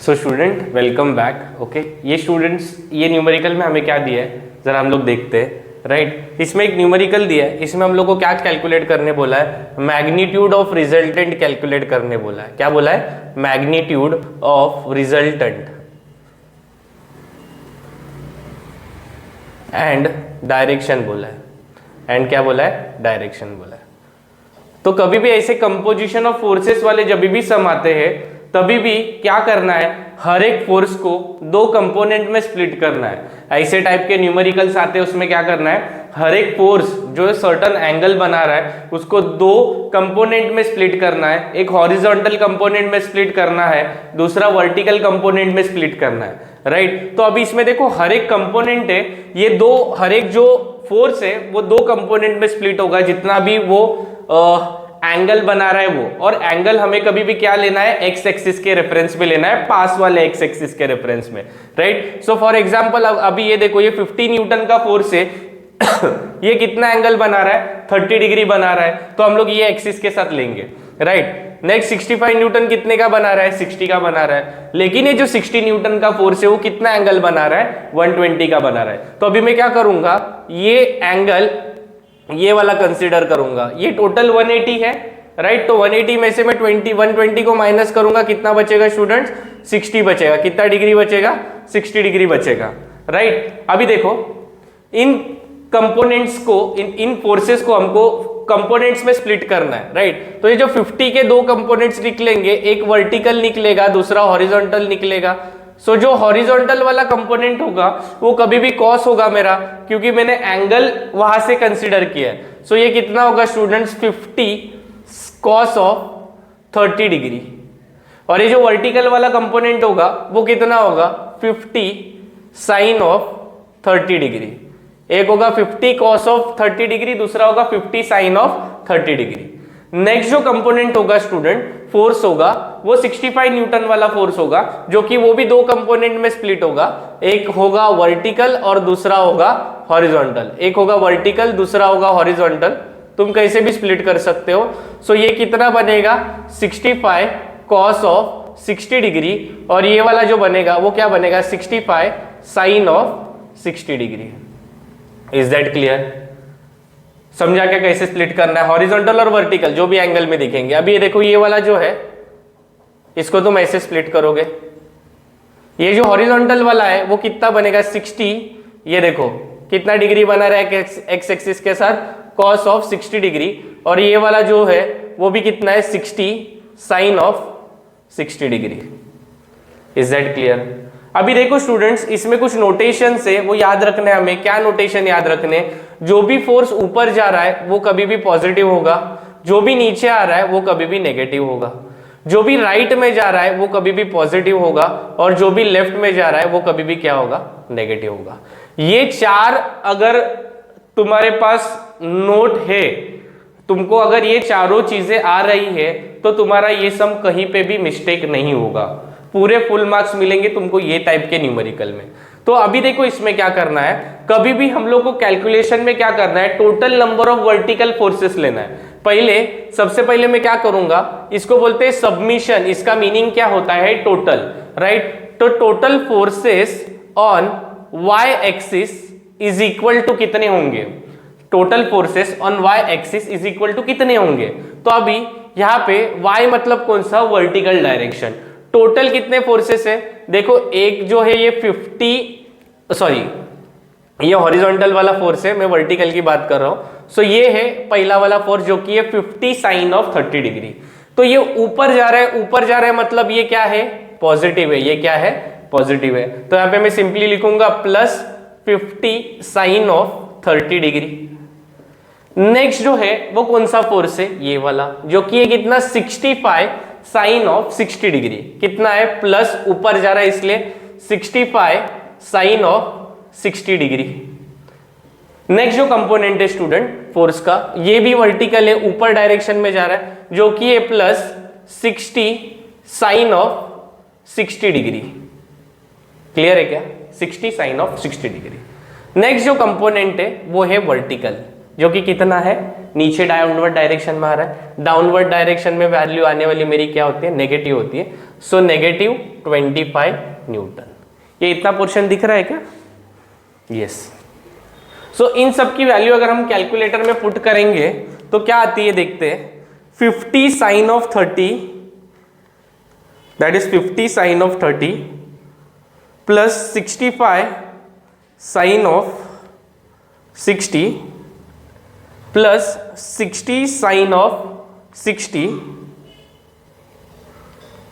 So student welcome back. Okay, ये students ये numerical में हमें क्या दिया है जरा हम लोग देखते हैं। राइट, इसमें एक न्यूमेरिकल दिया है, इसमें हम लोग को क्या कैलकुलेट करने बोला है, मैग्नीट्यूड ऑफ रिजल्टेंट कैलकुलेट करने बोला है। क्या बोला है? Magnitude of resultant and direction बोला है। एंड क्या बोला है? डायरेक्शन बोला है। तो कभी भी ऐसे कंपोजिशन ऑफ फोर्सेस वाले जब भी सम आते हैं तभी भी क्या करना है, हर एक फोर्स को दो कंपोनेंट में स्प्लिट करना है। ऐसे टाइप के न्यूमेरिकल्स आते हैं, उसमें क्या करना है, हर एक फोर्स जो सर्टेन एंगल बना रहा है उसको दो कंपोनेंट में स्प्लिट करना है। एक हॉरिजॉन्टल कंपोनेंट में स्प्लिट करना है, दूसरा वर्टिकल कंपोनेंट में स्प्लिट करना है। राइट, तो अभी इसमें देखो हर एक कंपोनेंट है, ये दो हर एक जो फोर्स है वो दो कंपोनेंट में स्प्लिट होगा, जितना भी वो एंगल बना रहा है वो। और एंगल हमें कभी भी क्या लेना है, एक्स एक्सिस के रेफरेंस में लेना है, पास वाले एक्स एक्सिस के रेफरेंस में। राइट, सो फॉर एग्जांपल अभी ये देखो, ये 50 न्यूटन का फोर्स है ये कितना एंगल बना रहा है, 30 डिग्री बना रहा है, तो हम लोग ये एक्सिस के साथ लेंगे। राइट, नेक्स्ट 65 न्यूटन कितने का बना रहा है, 60 का बना रहा है, लेकिन ये जो 60 न्यूटन का फोर्स है वो कितना एंगल बना रहा है, 120 का बना रहा है। तो अभी मैं क्या करूंगा, ये एंगल ये वाला कंसीडर करूंगा, ये टोटल 180 है। राइट, तो 180 में से मैं 120 को माइनस करूंगा, कितना बचेगा स्टूडेंट्स, 60 बचेगा। कितना डिग्री बचेगा, 60 डिग्री बचेगा। राइट, अभी देखो इन कंपोनेंट्स को, इन फोर्सेस को हमको कंपोनेंट्स में स्प्लिट करना है। राइट, तो ये जो 50 के दो कंपोनेंट्स निकलेंगे, एक वर्टिकल निकलेगा, दूसरा हॉरिजॉन्टल निकलेगा। सो जो हॉरिजॉन्टल वाला कंपोनेंट होगा वो कभी भी कॉस होगा मेरा, क्योंकि मैंने एंगल वहां से कंसीडर किया है। सो ये कितना होगा स्टूडेंट्स, 50 कॉस ऑफ 30 डिग्री। और ये जो वर्टिकल वाला कंपोनेंट होगा वो कितना होगा, 50 साइन ऑफ 30 डिग्री। एक होगा 50 कॉस ऑफ 30 डिग्री, दूसरा होगा 50 साइन ऑफ 30 डिग्री। नेक्स्ट जो कंपोनेंट होगा स्टूडेंट, फोर्स होगा, वो 65 न्यूटन वाला फोर्स होगा, जो कि वो भी दो कंपोनेंट में स्प्लिट होगा। एक होगा वर्टिकल और दूसरा होगा हॉरिजॉन्टल। एक होगा वर्टिकल, दूसरा होगा हॉरिजॉन्टल, तुम कैसे भी स्प्लिट कर सकते हो। सो ये कितना बनेगा, 65 कॉस ऑफ 60 डिग्री, और ये वाला जो बनेगा वो क्या बनेगा, 65 sine of 60 degree. Is that clear? समझा क्या कैसे स्प्लिट करना है, हॉरिजॉन्टल और वर्टिकल जो भी एंगल में दिखेंगे। अभी ये देखो, ये वाला जो है इसको तुम ऐसे स्प्लिट करोगे, ये जो हॉरिजॉन्टल वाला है वो कितना बनेगा, 60। ये देखो कितना डिग्री बना रहा है एक्स एक्सिस के साथ, कॉस ऑफ 60 डिग्री। और ये वाला जो है वो भी कितना है, 60 sine of 60 degree. Is that clear? अभी देखो स्टूडेंट्स, इसमें कुछ नोटेशन है वो याद रखने हमें। क्या नोटेशन याद रखने, जो भी फोर्स ऊपर जा रहा है वो कभी भी पॉजिटिव होगा, जो भी नीचे आ रहा है वो कभी भी नेगेटिव होगा, जो भी राइट में जा रहा है वो कभी भी पॉजिटिव होगा, और जो भी लेफ्ट में जा रहा है वो कभी भी क्या होगा, नेगेटिव होगा। ये चार अगर तुम्हारे पास नोट है, तुमको अगर ये चारों चीजें आ रही है तो तुम्हारा ये सम कहीं पे भी मिस्टेक नहीं होगा, पूरे फुल मार्क्स मिलेंगे तुमको ये टाइप के न्यूमेरिकल में। तो अभी देखो इसमें क्या करना है, कभी भी हम लोग को कैलकुलेशन में क्या करना है, total number of vertical forces लेना है। सबसे पहले मैं क्या करूंगा, इसको बोलते हैं सबमिशन। इसका मीनिंग क्या होता है, टोटल। राइट, तो total forces on Y axis is equal to कितने होंगे, total forces on Y axis is equal to कितने होंगे। तो अभी यहाँ पे वाई मतलब कौन सा, वर्टिकल डायरेक्शन। टोटल कितने फोर्सेस है, देखो एक जो है ये 50, सॉरी ये हॉरिजॉन्टल वाला फोर्स है, मैं वर्टिकल की बात कर रहा हूं। सो ये है पहला वाला फोर्स जो कि है 50 साइन ऑफ 30 डिग्री। तो ये ऊपर जा रहा है, ऊपर जा रहा है मतलब ये क्या है, पॉजिटिव है। ये क्या है, पॉजिटिव है। तो यहाँ पे मैं सिंपली लिखूंगा plus 50 sine of 30 degree. Next जो है वो कौन सा फोर्स है, ये वाला, जो कि है कितना, 65 साइन ऑफ 60 डिग्री। कितना है, प्लस ऊपर जा रहा है इसलिए 65 साइन ऑफ 60 डिग्री। नेक्स्ट जो कंपोनेंट है स्टूडेंट फोर्स का, ये भी वर्टिकल है, ऊपर डायरेक्शन में जा रहा है, जो कि है plus 60 sine of 60 degree. Clear है क्या, 60 साइन ऑफ 60 डिग्री। नेक्स्ट जो कंपोनेंट है वो है वर्टिकल, जो कि कितना है, नीचे डाउनवर्ड डायरेक्शन में आ रहा है। डाउनवर्ड डायरेक्शन में वैल्यू आने वाली मेरी क्या होती है, नेगेटिव होती है। सो -25 न्यूटन। ये इतना पोर्शन दिख रहा है क्या? यस। सो इन सब की वैल्यू अगर हम कैलकुलेटर में पुट करेंगे तो क्या आती है देखते हैं। 50 sine of 30, that is 50 sine of 30 plus 65 sine of 60 plus 60 sine of 60,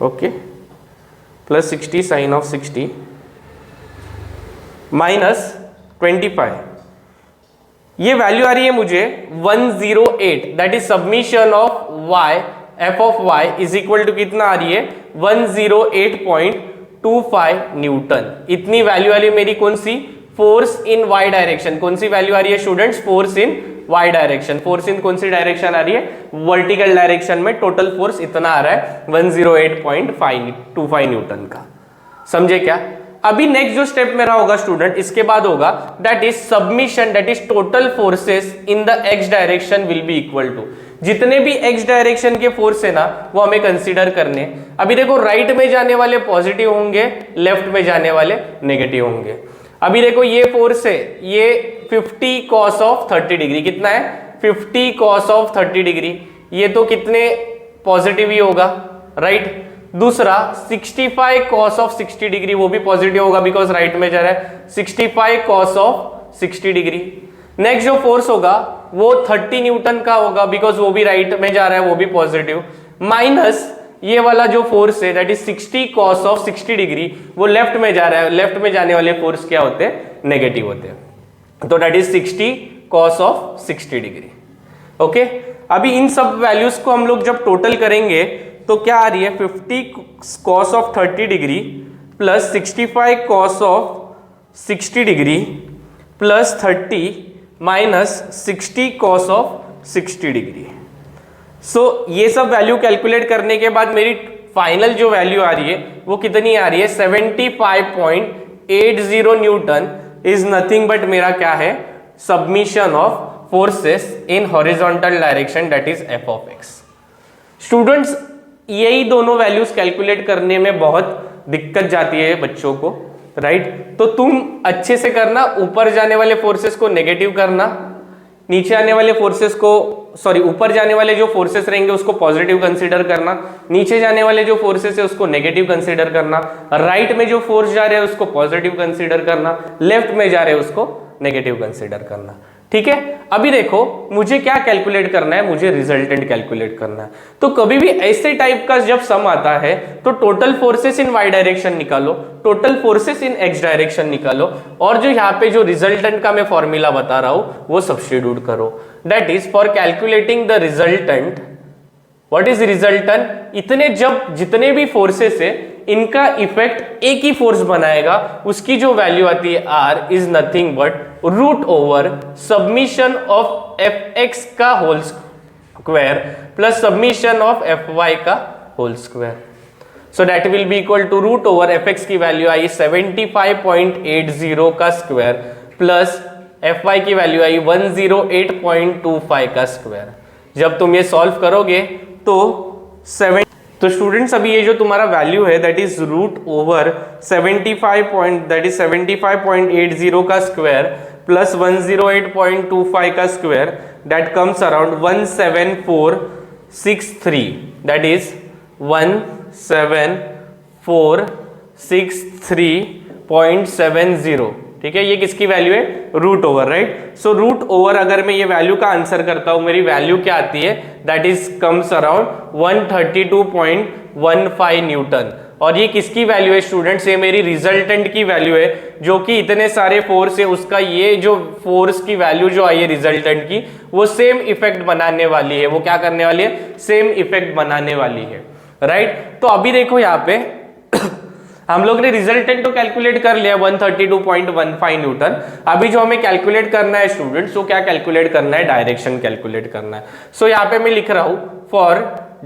okay, plus 60 sine of 60 minus 25। ये वैल्यू आ रही है मुझे 108, that is summation of y, f of y is equal to कितना आ रही है 108.25 न्यूटन। इतनी वैल्यू आ रही है मेरी कौन सी? Force in y direction. कौन सी वैल्यू आ रही है students? Force in y direction. Force in कौन सी डायरेक्शन आ रही है? वर्टिकल डायरेक्शन में टोटल फोर्स इतना आ रहा है 108.25 न्यूटन का। समझे क्या? अभी नेक्स्ट जो स्टेप मेरा होगा स्टूडेंट, इसके बाद होगा that is summation, that is total forces in the x direction will be equal to, जितने भी x डायरेक्शन के फोर्स है ना वो हमें कंसीडर करने। अभी देखो राइट में जाने वाले पॉजिटिव होंगे, लेफ्ट में जाने वाले नेगेटिव होंगे। अभी देखो ये फोर्स है, ये 50 cos ऑफ 30 डिग्री, कितना है 50 cos ऑफ 30 डिग्री, ये तो कितने पॉजिटिव ही होगा, राइट। दूसरा 65 cos ऑफ 60 डिग्री, वो भी पॉजिटिव होगा बिकॉज राइट में जा रहा है, 65 cos ऑफ 60 डिग्री। नेक्स्ट जो फोर्स होगा वो 30 न्यूटन का होगा बिकॉज वो भी राइट में जा रहा है, वो भी पॉजिटिव, माइनस ये वाला जो फोर्स है that is 60 cos of 60 degree, वो लेफ्ट में जा रहा है, लेफ्ट में जाने वाले फोर्स क्या होते हैं? नेगेटिव होते हैं, तो that is 60 cos of 60 degree. Okay, अभी इन सब वैल्यूज को हम लोग जब टोटल करेंगे तो क्या आ रही है 50 cos of 30 degree plus 65 cos of 60 degree plus 30 minus 60 cos of 60 degree. So ये सब वैल्यू कैलकुलेट करने के बाद मेरी फाइनल जो वैल्यू आ रही है वो कितनी आ रही है 75.80 न्यूटन इज नथिंग बट मेरा क्या है submission of forces in horizontal direction that is f of x। Students यही दोनों वैल्यूज कैलकुलेट करने में बहुत दिक्कत जाती है बच्चों को, राइट। तो तुम अच्छे से करना, ऊपर जाने वाले फोर्सेस को नेगेटिव करना, नीचे आने वाले फोर्सेस को ऊपर जाने वाले जो फोर्सेस रहेंगे उसको पॉजिटिव कंसीडर करना, नीचे जाने वाले जो फोर्सेस है उसको नेगेटिव कंसीडर करना, राइट में जो फोर्स जा रहे हैं उसको पॉजिटिव कंसीडर करना, लेफ्ट में जा रहे हैं उसको नेगेटिव कंसीडर करना। ठीक है, अभी देखो मुझे क्या कैलकुलेट करना है, मुझे रिजल्टेंट कैलकुलेट करना है। तो कभी भी ऐसे टाइप का जब सम आता है तो total forces in y direction निकालो, total forces in x direction निकालो, और जो यहाँ पे जो रिजल्टेंट का मैं फॉर्मूला बता रहा हूं वो सब्स्टिट्यूट करो। That is for calculating the resultant, what is resultant? इतने जब जितने भी फोर्सेस है इनका इफेक्ट एक ही फोर्स बनाएगा, उसकी जो वैल्यू आती है r is nothing but root over summation of fx का whole square plus summation of fy का whole square. So that will be equal to root over fx की वैल्यू आई 75.80 का स्क्वायर प्लस fy की value आई 108.25 का square. जब तुम ये सॉल्व करोगे तो स्टूडेंट्स अभी ये जो तुम्हारा वैल्यू है दैट इज रूट ओवर 75.80 का स्क्वायर प्लस 108.25 का square, that comes around 17463, that is 17463.70। ठीक है, ये किसकी वैल्यू है? Root over, right. So root over अगर मैं ये वैल्यू का आंसर करता हूं, मेरी वैल्यू क्या आती है? That is comes around 132.15 Newton. और ये किसकी वैल्यू है स्टूडेंट्स? ये मेरी रिजल्टेंट की वैल्यू है, जो कि इतने सारे फोर्स है उसका ये जो फोर्स की वैल्यू जो आई है रिजल्टेंट की, वो सेम इफेक्ट बनाने वाली है। वो क्या करने वाली है? सेम इफेक्ट बनाने वाली है, राइट। तो अभी देखो यहाँ पे हम लोग ने रिजल्टेंट तो कैलकुलेट कर लिया 132.15 न्यूटन। अभी जो हमें कैलकुलेट करना है स्टूडेंट्स, वो क्या कैलकुलेट करना है? डायरेक्शन कैलकुलेट करना है। सो यहाँ पे मैं लिख रहा हूं for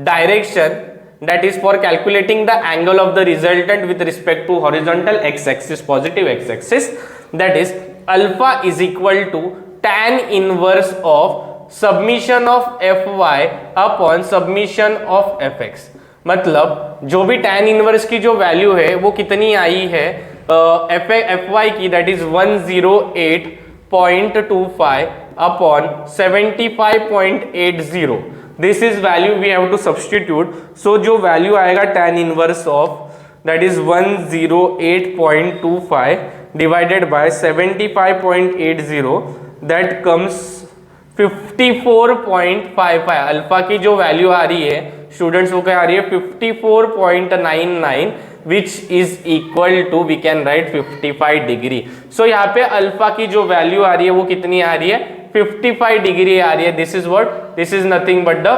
direction, that is for calculating the angle of the resultant with respect to horizontal x-axis, positive x-axis, that is alpha is equal to tan inverse of submission of fy upon submission of fx मतलब जो भी tan inverse की जो value है वो कितनी आई है एफ वाई की, that is 108.25 upon 75.80. This is value we have to substitute. So जो वैल्यू आएगा tan inverse of that is 108.25 divided by 75.80, that comes 54.55. Alpha की जो वैल्यू आ रही है स्टूडेंट्स वो क्या आ रही है 54.99, which is equal to we can write 55 degree. So यहाँ पे अल्फा की जो वैल्यू आ रही है वो कितनी आ रही है 55 डिग्री आ रही है. This is what, this is nothing but the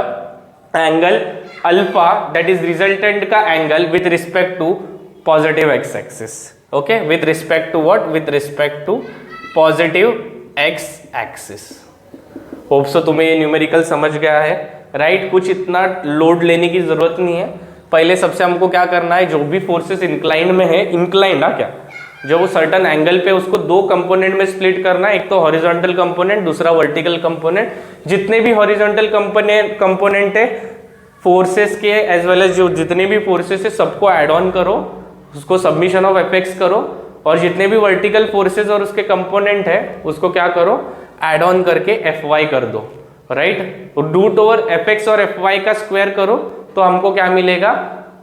angle alpha, that is resultant का angle with respect to positive X axis. Okay, with respect to what, with respect to positive X axis. Hope so तुम्हें ये numerical समझ गया है, right. कुछ इतना load लेने की जरूरत नहीं है. पहले सबसे हमको क्या करना है, जो भी फोर्सेस इंक्लाइंड में है, इंक्लाइंड क्या, जो वो सर्टन एंगल पे उसको दो कंपोनेंट में स्प्लिट करना है. एक तो हॉरिजॉन्टल कंपोनेंट, दूसरा वर्टिकल कंपोनेंट. जितने भी हॉरिजॉन्टल कंपोनेंट है फोर्सेस के एज वेल एज जो जितने भी फोर्सेस है सबको ऐड ऑन करो, उसको सबमिशन ऑफ एफएक्स करो, और जितने भी वर्टिकल फोर्सेस और उसके कंपोनेंट है उसको क्या करो, ऐड ऑन करके एफ वाई कर दो, right. Root over F X और एफ वाई का स्क्वायर करो तो हमको क्या मिलेगा,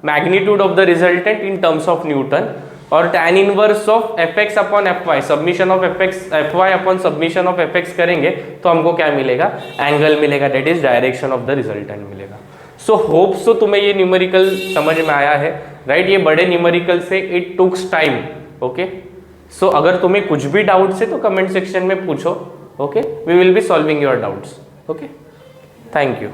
magnitude of the resultant in terms of newton. और tan inverse of F X upon F Y, submission of F X F Y upon submission of F X करेंगे तो हमको क्या मिलेगा, एंगल मिलेगा, that is direction of the resultant मिलेगा. So hope so तुम्हें ये न्यूमेरिकल समझ में आया है, राइट. ये बड़े न्यूमेरिकल से इट टुक्स टाइम. ओके, सो अगर तुम्हें कुछ भी डाउट्स है तो कमेंट सेक्शन में पूछो. Okay, we will be solving your doubts. Okay, thank you.